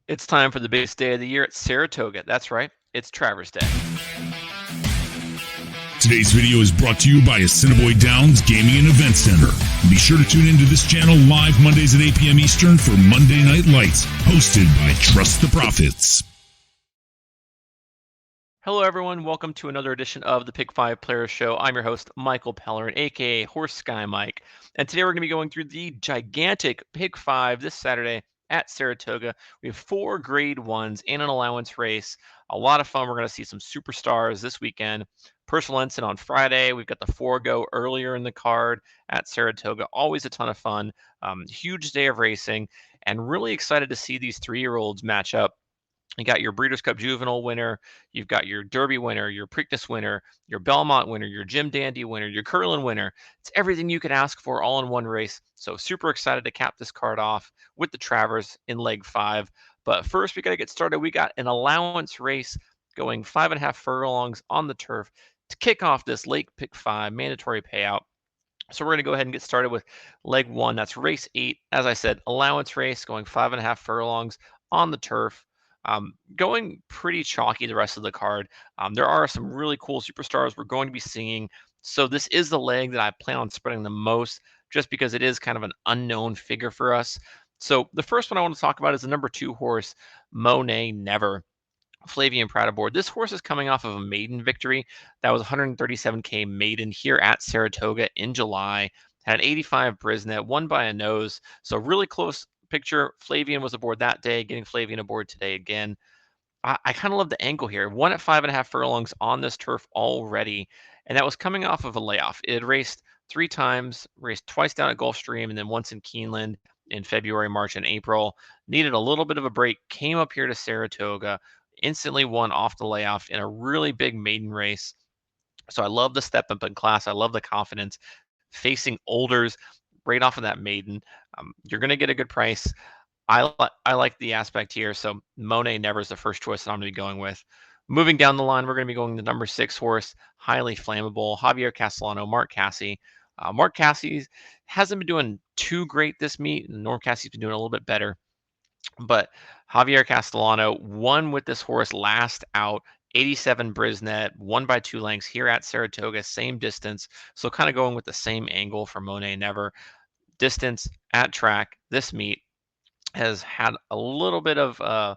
It's time for the biggest day of the year at Saratoga. That's right, it's Travers Day. Today's video is brought to you by Assiniboia Downs Gaming and Event Center. Be sure to tune into this channel live Mondays at 8 p.m. Eastern for Monday Night Lights, hosted by Trust the Profits. Hello, everyone. Welcome to another edition of the Pick 5 Players Show. I'm your host, Michael Pellerin, aka Horse Sky Mike. And today we're going to be going through the gigantic Pick 5 this Saturday at Saratoga. We have 4 grade 1s in an allowance race. A lot of fun. We're going to see some superstars this weekend. Personal Ensign on Friday. We've got the 4 go earlier in the card at Saratoga. Always a ton of fun. Huge day of racing. And really excited to see these 3-year-olds match up. You got your Breeders' Cup Juvenile winner, you've got your Derby winner, your Preakness winner, your Belmont winner, your Jim Dandy winner, your Curlin winner. It's everything you could ask for all in one race. So super excited to cap this card off with the Travers in leg 5. But first, we got to get started. We got an allowance race going 5.5 furlongs on the turf to kick off this late pick 5 mandatory payout. So we're going to go ahead and get started with leg 1. That's race 8. As I said, allowance race going 5.5 furlongs on the turf. Going pretty chalky the rest of the card. There are some really cool superstars we're going to be seeing. So this is the leg that I plan on spreading the most just because it is kind of an unknown figure for us. So the first one I want to talk about is the number 2 horse, Monet Never. Flavian Proud aboard. This horse is coming off of a maiden victory. That was 137K maiden here at Saratoga in July. Had an 85 Brisnet, won by a nose. So really close picture. Flavian was aboard that day, getting Flavian aboard today again. I kind of love the angle here. Won at 5.5 furlongs on this turf already, and that was coming off of a layoff. It had raced 3 times, raced twice down at Gulfstream, and then once in Keeneland in February, March, and April. Needed a little bit of a break, came up here to Saratoga, instantly won off the layoff in a really big maiden race. So I love the step up in class. I love the confidence facing olders right off of that maiden. You're going to get a good price. I like the aspect here. So Monet Never is the first choice that I'm going to be going with. Moving down the line, we're going to be going the number 6 horse, highly flammable, Javier Castellano, Mark Casse. Mark Casse hasn't been doing too great this meet. Norm Casse's been doing a little bit better. But Javier Castellano won with this horse last out, 87 Brisnet, won by 2 lengths here at Saratoga, same distance. So kind of going with the same angle for Monet Never. Distance at track, this meet has had a little bit of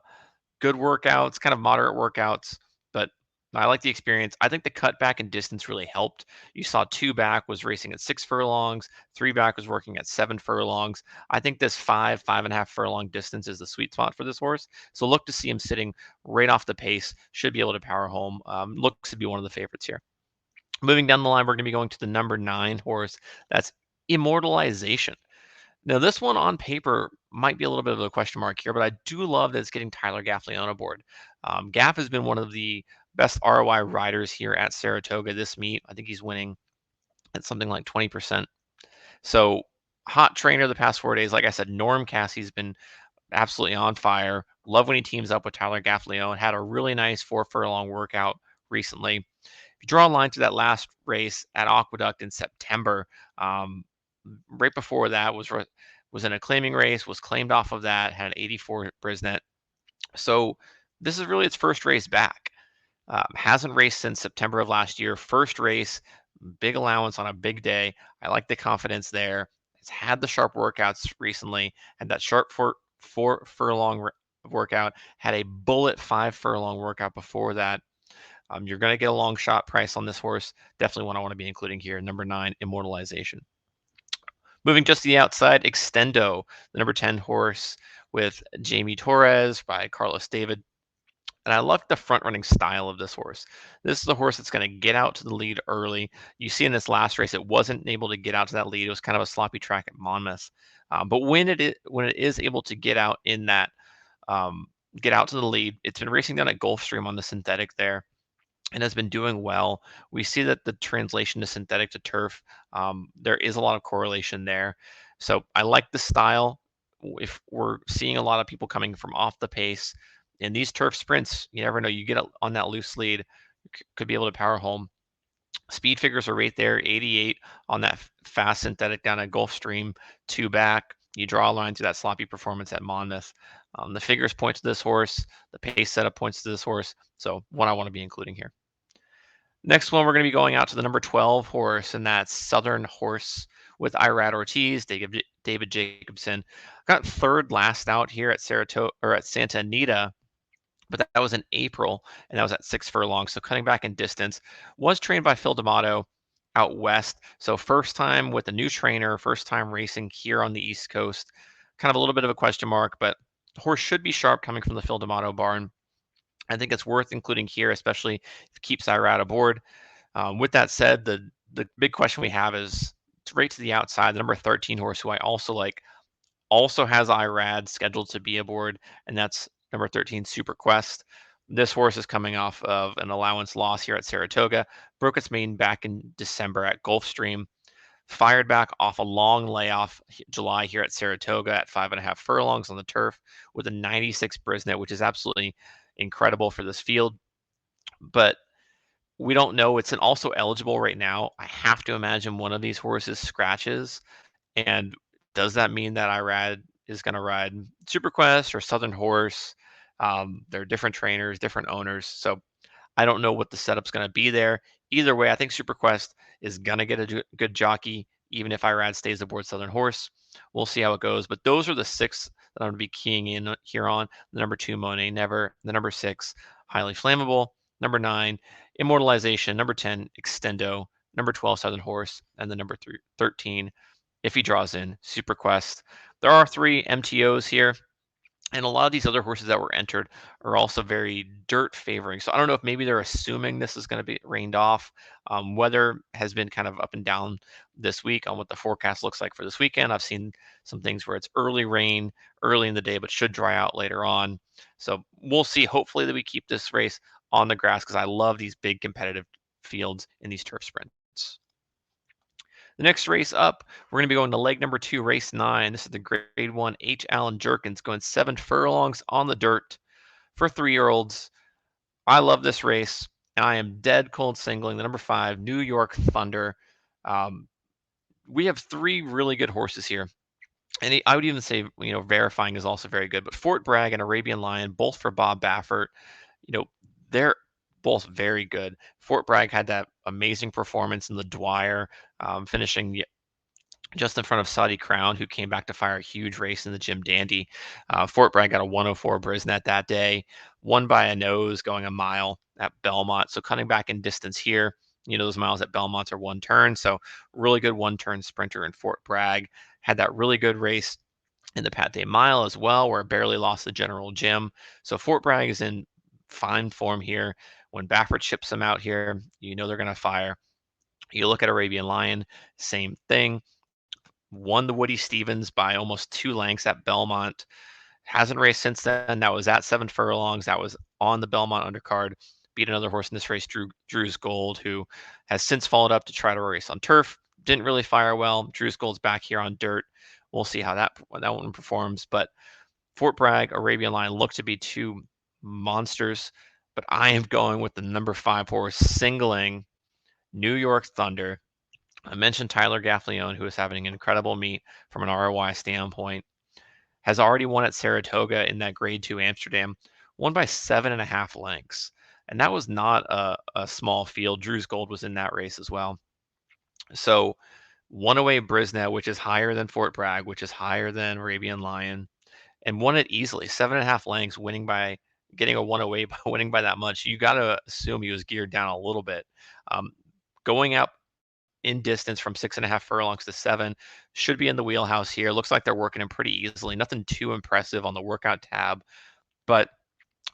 good workouts, kind of moderate workouts, but I like the experience. I think the cutback in distance really helped. You saw 2 back was racing at 6 furlongs, 3 back was working at 7 furlongs. I think this 5.5 furlong distance is the sweet spot for this horse. So look to see him sitting right off the pace. Should be able to power home. Looks to be one of the favorites here. Moving down the line, we're going to be going to the number 9 horse. That's Immortalization. Now, this one on paper might be a little bit of a question mark here, but I do love that it's getting Tyler Gaffalione aboard. Gaff has been one of the best ROI riders here at Saratoga this meet. I think he's winning at something like 20%. So hot trainer the past 4 days. Like I said, Norm Cassie's been absolutely on fire. Love when he teams up with Tyler Gaffalione. Had a really nice 4 furlong workout recently. If you draw a line to that last race at Aqueduct in September, right before that was in a claiming race, was claimed off of that, had an 84 Brisnet. So this is really its first race back. Hasn't raced since September of last year. First race, big allowance on a big day. I like the confidence there. It's had the sharp workouts recently, and that sharp 4 furlong workout, had a bullet 5 furlong workout before that. You're going to get a long shot price on this horse. Definitely one I want to be including here. Number 9, Immortalization. Moving just to the outside, Extendo, the number 10 horse with Jamie Torres by Carlos David. And I love the front running style of this horse. This is a horse that's going to get out to the lead early. You see in this last race, it wasn't able to get out to that lead. It was kind of a sloppy track at Monmouth. But when it is able to get out in that, get out to the lead, it's been racing down at Gulfstream on the synthetic there and has been doing well. We see that the translation to synthetic to turf, there is a lot of correlation there. So I like the style. If we're seeing a lot of people coming from off the pace in these turf sprints, you never know. You get on that loose lead, could be able to power home. Speed figures are right there, 88 on that fast synthetic down at Gulfstream, 2 back. You draw a line through that sloppy performance at Monmouth. The figures point to this horse. The pace setup points to this horse. So one I want to be including here. Next one, we're going to be going out to the number 12 horse, and that's Southern Horse with Irad Ortiz, David Jacobson. Got third last out here at Saratoga or at Santa Anita, but that was in April, and that was at 6 furlongs. So cutting back in distance. Was trained by Phil D'Amato out west. So first time with a new trainer, first time racing here on the East Coast. Kind of a little bit of a question mark, but the horse should be sharp coming from the Phil D'Amato barn. I think it's worth including here, especially if it keeps Irad aboard. With that said, the big question we have is right to the outside, the number 13 horse, who I also like, also has Irad scheduled to be aboard, and that's number 13, Super Quest. This horse is coming off of an allowance loss here at Saratoga, broke its main back in December at Gulfstream, fired back off a long layoff July here at Saratoga at 5.5 furlongs on the turf with a 96 Brisnet, which is absolutely incredible for this field. But we don't know. It's also eligible right now. I have to imagine one of these horses scratches. And does that mean that Irad is going to ride Super Quest or Southern Horse? They're different trainers, different owners. So I don't know what the setup's going to be there. Either way, I think Super Quest is going to get a good jockey, even if Irad stays aboard Southern Horse. We'll see how it goes. But those are the 6 that I'm going to be keying in here on. The number 2, Monet Never. The number 6, Highly Flammable. Number 9, Immortalization. Number 10, Extendo. Number 12, Southern Horse. And the number 13, if he draws in, Super Quest. There are 3 MTOs here. And a lot of these other horses that were entered are also very dirt favoring. So I don't know if maybe they're assuming this is going to be rained off. Weather has been kind of up and down this week on what the forecast looks like for this weekend. I've seen some things where it's early rain early in the day, but should dry out later on. So we'll see. Hopefully that we keep this race on the grass because I love these big competitive fields in these turf sprints. The next race up, we're going to be going to leg number 2, race 9. This is the grade 1 H. Allen Jerkins going 7 furlongs on the dirt for 3-year-olds. I love this race, and I am dead cold singling the number 5, New York Thunder. We have 3 really good horses here. And I would even say, Verifying is also very good. But Fort Bragg and Arabian Lion, both for Bob Baffert, they're both very good. Fort Bragg had that amazing performance in the Dwyer, finishing just in front of Saudi Crown, who came back to fire a huge race in the Jim Dandy. Fort Bragg got a 104 Brisnet that day, won by a nose going a mile at Belmont. So cutting back in distance here, those miles at Belmont are 1 turn. So really good 1-turn sprinter in Fort Bragg. Had that really good race in the Pat Day Mile as well, where it barely lost the General Jim. So Fort Bragg is in fine form here. When Baffert ships them out here, they're going to fire. You look at Arabian Lion, same thing. Won the Woody Stevens by almost 2 lengths at Belmont. Hasn't raced since then. That was at 7 furlongs. That was on the Belmont undercard. Beat another horse in this race, Drew's Gold, who has since followed up to try to race on turf. Didn't really fire well. Drew's Gold's back here on dirt. We'll see how that one performs. But Fort Bragg, Arabian Lion look to be 2 monsters. But I am going with the number 5 horse, singling New York Thunder. I mentioned Tyler Gaffleone, who is having an incredible meet from an ROI standpoint. Has already won at Saratoga in that grade 2 Amsterdam, won by 7.5 lengths. And that was not a small field. Drew's Gold was in that race as well. So won away Brisnet, which is higher than Fort Bragg, which is higher than Arabian Lion, and won it easily. 7.5 lengths, getting a 1 away by winning by that much. You got to assume he was geared down a little bit. Going up in distance from 6.5 furlongs to 7 should be in the wheelhouse here. Looks like they're working him pretty easily. Nothing too impressive on the workout tab, but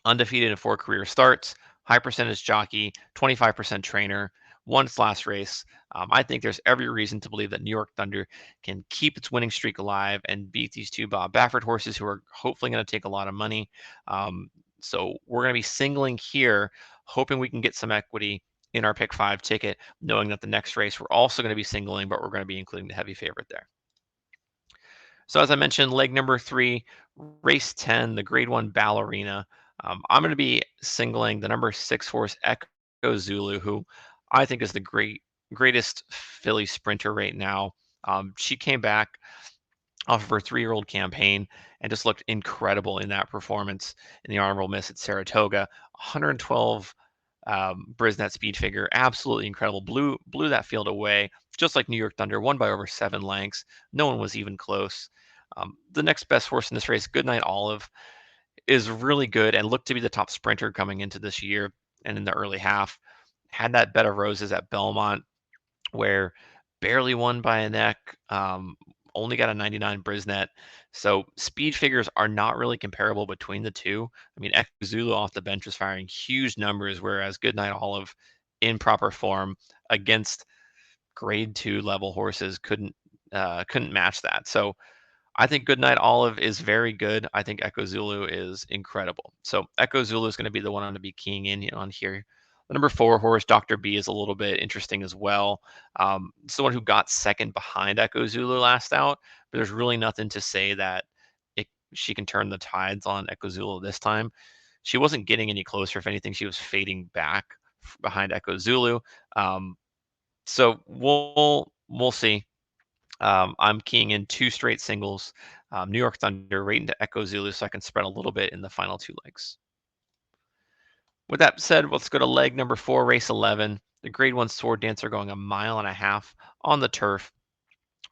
undefeated in 4 career starts, high percentage jockey, 25% trainer, won its last race. I think there's every reason to believe that New York Thunder can keep its winning streak alive and beat these 2 Bob Baffert horses who are hopefully going to take a lot of money. So we're going to be singling here, hoping we can get some equity in our pick 5 ticket, knowing that the next race we're also going to be singling, but we're going to be including the heavy favorite there. So as I mentioned, leg number 3, race 10, the grade 1 Ballerina. I'm going to be singling the number 6 horse Echo Zulu, who I think is the greatest filly sprinter right now. She came back off of her 3-year-old campaign and just looked incredible in that performance in the honorable miss at Saratoga. 112 Brisnet speed figure, absolutely incredible. Blew that field away, just like New York Thunder, won by over 7 lengths. No one was even close. The next best horse in this race, Goodnight Olive, is really good and looked to be the top sprinter coming into this year and in the early half. Had that bed of roses at Belmont where barely won by a neck, only got a 99 Brisnet. So speed figures are not really comparable between the two. I mean, Echo Zulu off the bench was firing huge numbers, whereas Goodnight Olive in proper form against grade 2 level horses couldn't match that. So I think Goodnight Olive is very good. I think Echo Zulu is incredible. So Echo Zulu is going to be the one I'm going to be keying in on here. The number 4 horse, Dr. B, is a little bit interesting as well. It's the one who got second behind Echo Zulu last out, but there's really nothing to say that she can turn the tides on Echo Zulu this time. She wasn't getting any closer. If anything, she was fading back behind Echo Zulu. So we'll see. I'm keying in 2 straight singles, New York Thunder right into Echo Zulu so I can spread a little bit in the final 2 legs. With that said, let's go to leg number 4, race 11. The grade 1 Sword Dancer going 1.5 miles on the turf.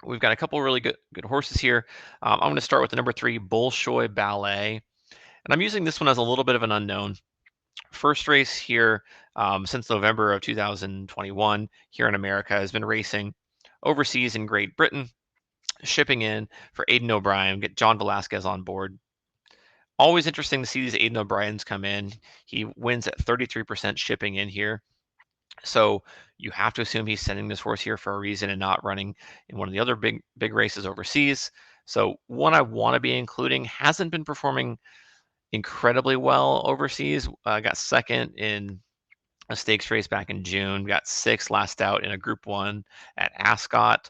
We've got a couple really good horses here. I'm going to start with the number 3, Bolshoi Ballet. And I'm using this one as a little bit of an unknown. First race here since November of 2021 here in America, has been racing overseas in Great Britain, shipping in for Aidan O'Brien, get John Velasquez on board. Always interesting to see these Aidan O'Briens come in. He wins at 33% shipping in here. So you have to assume he's sending this horse here for a reason and not running in one of the other big races overseas. So one I want to be including, hasn't been performing incredibly well overseas. Got second in a stakes race back in June, got 6th last out in a Group 1 at Ascot.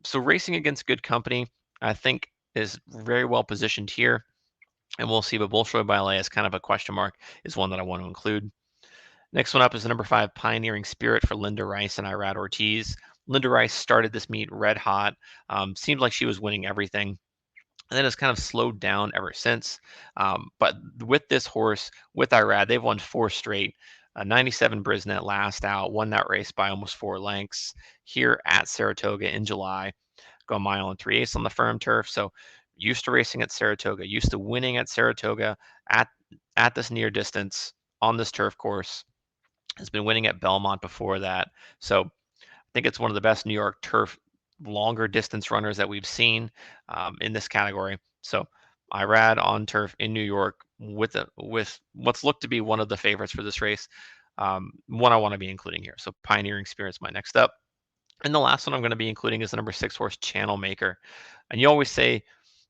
So racing against good company, I think, is very well positioned here. And we'll see, but Bolshoi Ballet is kind of a question mark, is one that I want to include. Next one up is the number 5, Pioneering Spirit for Linda Rice and Irad Ortiz. Linda Rice started this meet red hot. Seemed like she was winning everything. And then it's kind of slowed down ever since. But with this horse, with Irad, they've won 4 straight. 97 Brisnet last out, won that race by almost 4 lengths here at Saratoga in July. Go 1 mile and 3/8 on the firm turf. So used to racing at Saratoga, used to winning at Saratoga at this near distance on this turf course. Has been winning at Belmont before that. So I think it's one of the best New York turf longer distance runners that we've seen in this category. So Irad on turf in New York with what's looked to be one of the favorites for this race. One I want to be including here. So Pioneering Spirit's my next up. And the last one I'm going to be including is the number 6 horse, Channel Maker. And you always say,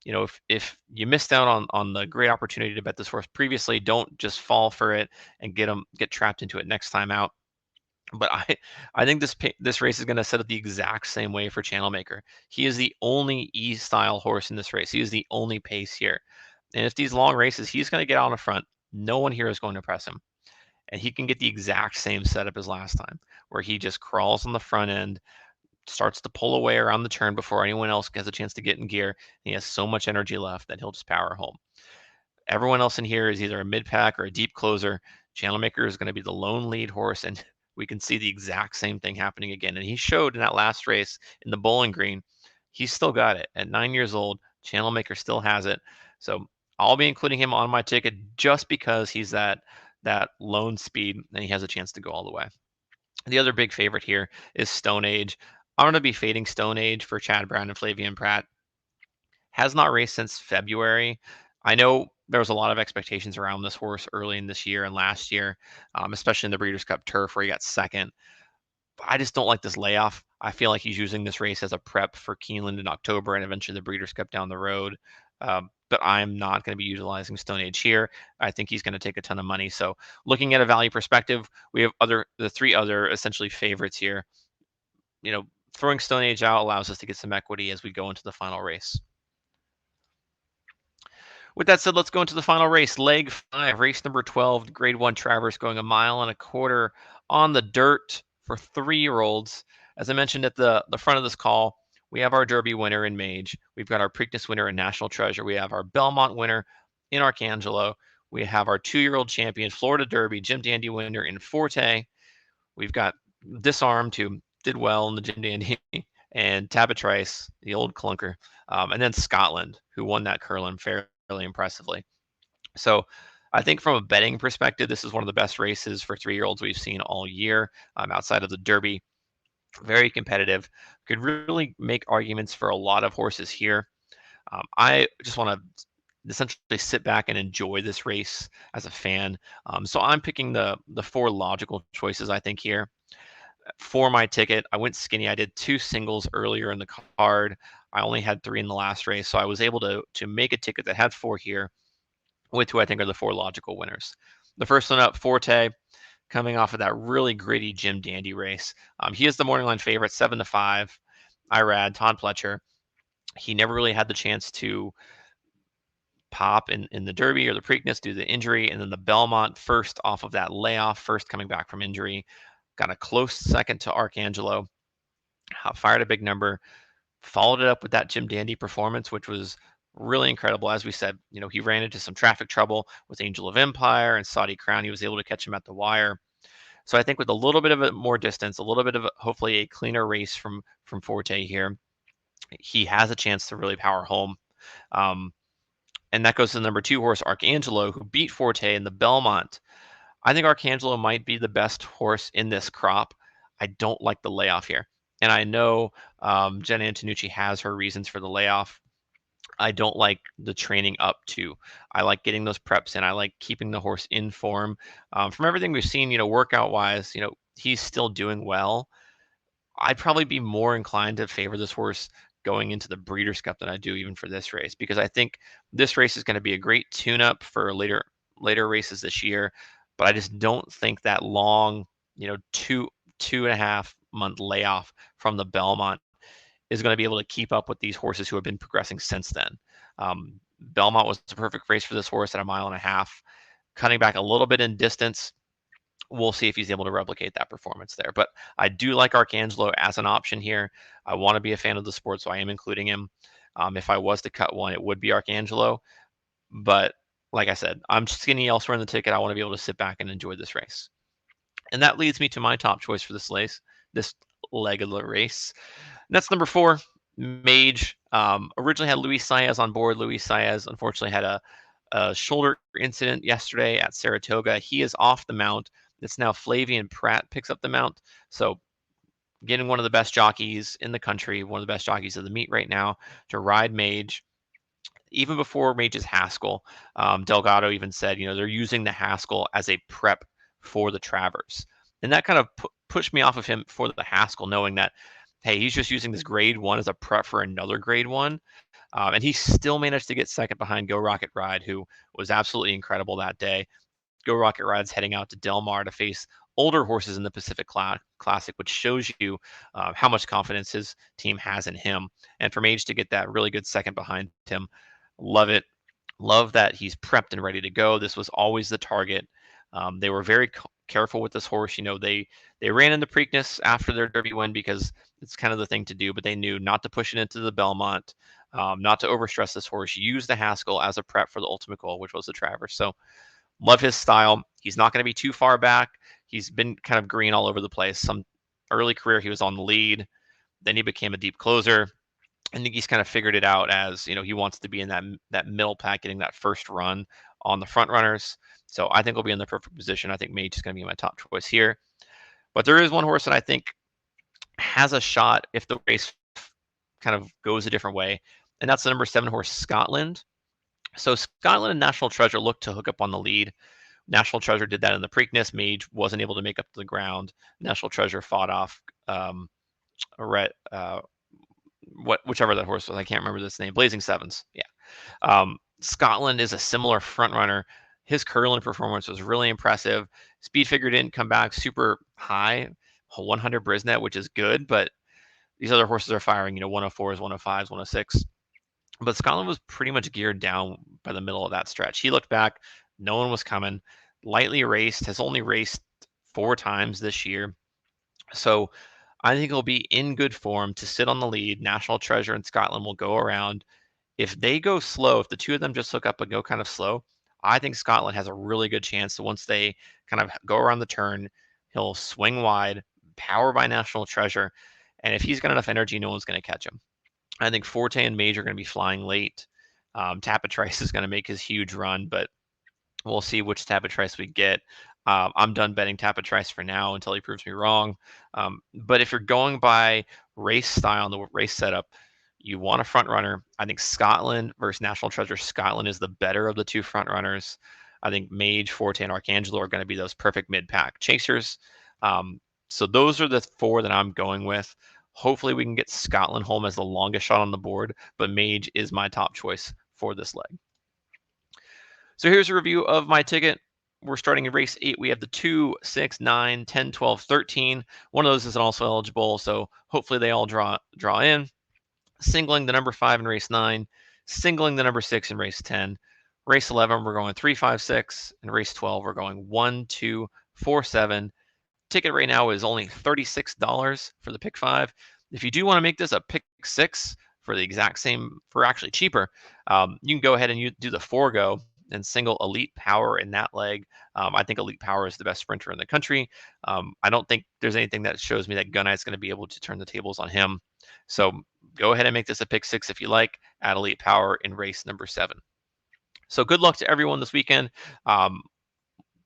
you know, if you missed out on the great opportunity to bet this horse previously, don't just fall for it and get trapped into it next time out. But I think this race is going to set up the exact same way for Channel Maker. He is the only E-style horse in this race. He is the only pace here. And if these long races, he's going to get out in front. No one here is going to press him. And he can get the exact same setup as last time, where he just crawls on the front end, starts to pull away around the turn before anyone else gets a chance to get in gear. He has so much energy left that he'll just power home. Everyone else in here is either a mid-pack or a deep closer. Channel Maker is going to be the lone lead horse, and we can see the exact same thing happening again. And he showed in that last race in the Bowling Green, he's still got it. At 9 years old, Channel Maker still has it. So I'll be including him on my ticket just because he's that lone speed and he has a chance to go all the way. The other big favorite here is Stone Age. I'm going to be fading Stone Age for Chad Brown and Flavian Pratt. Has not raced since February. I know there was a lot of expectations around this horse early in this year and last year, especially in the Breeders' Cup Turf where he got second. But I just don't like this layoff. I feel like he's using this race as a prep for Keeneland in October and eventually the Breeders' Cup down the road. But I'm not going to be utilizing Stone Age here. I think he's going to take a ton of money. So looking at a value perspective, we have the 3 other essentially favorites here. You know, throwing Stone Age out allows us to get some equity as we go into the final race. With that said, let's go into the final race. Leg 5, race number 12, grade 1 Travers going 1.25 miles on the dirt for 3-year-olds. As I mentioned at the front of this call, we have our Derby winner in Mage. We've got our Preakness winner in National Treasure. We have our Belmont winner in Arcangelo. We have our 2-year-old champion, Florida Derby, Jim Dandy winner in Forte. We've got Disarmed, who did well in the Jim Dandy, and Tabatrice, the old clunker, and then Scotland, who won that Curlin fairly impressively. So I think from a betting perspective, this is one of the best races for 3-year-olds we've seen all year, outside of the Derby. Very competitive. Could really make arguments for a lot of horses here. I just want to essentially sit back and enjoy this race as a fan. So I'm picking the 4 logical choices, I think, here. For my ticket, I went skinny. I did 2 singles earlier in the card. I only had 3 in the last race, so I was able to make a ticket that had 4 here with who I think are the 4 logical winners. The first one up, Forte, coming off of that really gritty Jim Dandy race. He is the morning line favorite, 7-5. Irad, Todd Pletcher. He never really had the chance to pop in the Derby or the Preakness due to the injury, and then the Belmont first off of that layoff, first coming back from injury. Got a close second to Arcangelo. Fired a big number. Followed it up with that Jim Dandy performance, which was really incredible. As we said, he ran into some traffic trouble with Angel of Empire and Saudi Crown. He was able to catch him at the wire. So I think with a little bit of a more distance, a little bit of hopefully a cleaner race from Forte here, he has a chance to really power home. And that goes to the number 2 horse, Arcangelo, who beat Forte in the Belmont. I think Arcangelo might be the best horse in this crop. I don't like the layoff here. And I know Jen Antonucci has her reasons for the layoff. I don't like the training up to. I like getting those preps in. I like keeping the horse in form. From everything we've seen, workout wise, he's still doing well. I'd probably be more inclined to favor this horse going into the Breeders' Cup than I do even for this race, because I think this race is going to be a great tune-up for later races this year. But I just don't think that long, 2.5 month layoff from the Belmont is going to be able to keep up with these horses who have been progressing since then. Belmont was the perfect race for this horse at 1.5 miles, cutting back a little bit in distance. We'll see if he's able to replicate that performance there. But I do like Arcangelo as an option here. I want to be a fan of the sport, so I am including him. If I was to cut one, it would be Arcangelo. But like I said, I'm skinny elsewhere in the ticket. I want to be able to sit back and enjoy this race. And that leads me to my top choice for this leg of the race. And that's number 4, Mage. Originally had Luis Saez on board. Luis Saez unfortunately had a shoulder incident yesterday at Saratoga. He is off the mount. It's now Flavian Pratt picks up the mount. So getting one of the best jockeys in the country, one of the best jockeys of the meet right now to ride Mage. Even before Mage's Haskell, Delgado even said, they're using the Haskell as a prep for the Travers. And that kind of pushed me off of him for the Haskell, knowing that, hey, he's just using this grade 1 as a prep for another grade 1. And he still managed to get second behind Go Rocket Ride, who was absolutely incredible that day. Go Rocket Ride's heading out to Del Mar to face older horses in the Pacific Classic, which shows you how much confidence his team has in him. And for Mage to get that really good second behind him, love it. Love that he's prepped and ready to go. This was always the target. They were very careful with this horse. They ran in the Preakness after their Derby win because it's kind of the thing to do, but they knew not to push it into the Belmont, not to overstress this horse. Use the Haskell as a prep for the ultimate goal, which was the Travers. So love his style. He's not going to be too far back. He's been kind of green all over the place. Some early career, he was on the lead. Then he became a deep closer. I think he's kind of figured it out as, he wants to be in that middle pack, getting that first run on the front runners. So I think he'll be in the perfect position. I think Mage is going to be my top choice here. But there is one horse that I think has a shot if the race kind of goes a different way, and that's the number 7 horse, Scotland. So Scotland and National Treasure looked to hook up on the lead. National Treasure did that in the Preakness. Mage wasn't able to make up to the ground. National Treasure fought off whichever that horse was. I can't remember this name. Blazing Sevens. Yeah. Scotland is a similar front runner. His Curlin performance was really impressive. Speed figure didn't come back super high, 100 Brisnet, which is good, but these other horses are firing, 104s, 105s, 106. But Scotland was pretty much geared down by the middle of that stretch. He looked back, no one was coming. Lightly raced, has only raced 4 times this year. So I think he'll be in good form to sit on the lead. National Treasure and Scotland will go around. If they go slow, if the two of them just hook up and go kind of slow, I think Scotland has a really good chance. So once they kind of go around the turn, he'll swing wide, power by National Treasure. And if he's got enough energy, no one's going to catch him. I think Forte and Mage are going to be flying late. Tapatrice is going to make his huge run, but we'll see which Tapatrice we get. I'm done betting Tapatrice for now until he proves me wrong. But if you're going by race style and the race setup, you want a front runner. I think Scotland versus National Treasure. Scotland is the better of the two front runners. I think Mage, Forte, and Archangelo are going to be those perfect mid-pack chasers. So those are the four that I'm going with. Hopefully we can get Scotland home as the longest shot on the board, but Mage is my top choice for this leg. So here's a review of my ticket. We're starting in race 8. We have the 2, 6, 9, 10, 12, 13. One of those isn't also eligible, so hopefully they all draw in. Singling the number 5 in race 9, singling the number 6 in race 10. Race 11, we're going 3, 5, 6. And race 12, we're going 1, 2, 4, 7. Ticket right now is only $36 for the pick 5. If you do want to make this a pick 6 for the exact same, for actually cheaper, you can go ahead and you do the forego and single Elite Power in that leg. I think Elite Power is the best sprinter in the country. I don't think there's anything that shows me that Gunite's going to be able to turn the tables on him. So go ahead and make this a pick 6 if you like, at Elite Power in race number 7. So good luck to everyone this weekend.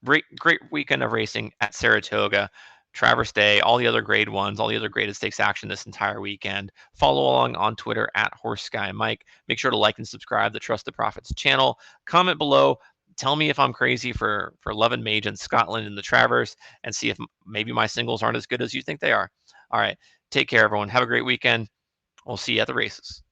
Great weekend of racing at Saratoga, Travers Day, all the other grade ones, all the other graded stakes action this entire weekend. Follow along on Twitter at HorseGuyMike. Make sure to like and subscribe to Trust the Profits channel. Comment below. Tell me if I'm crazy for loving Mage and Scotland in the Travers, and see if maybe my singles aren't as good as you think they are. All right. Take care, everyone. Have a great weekend. We'll see you at the races.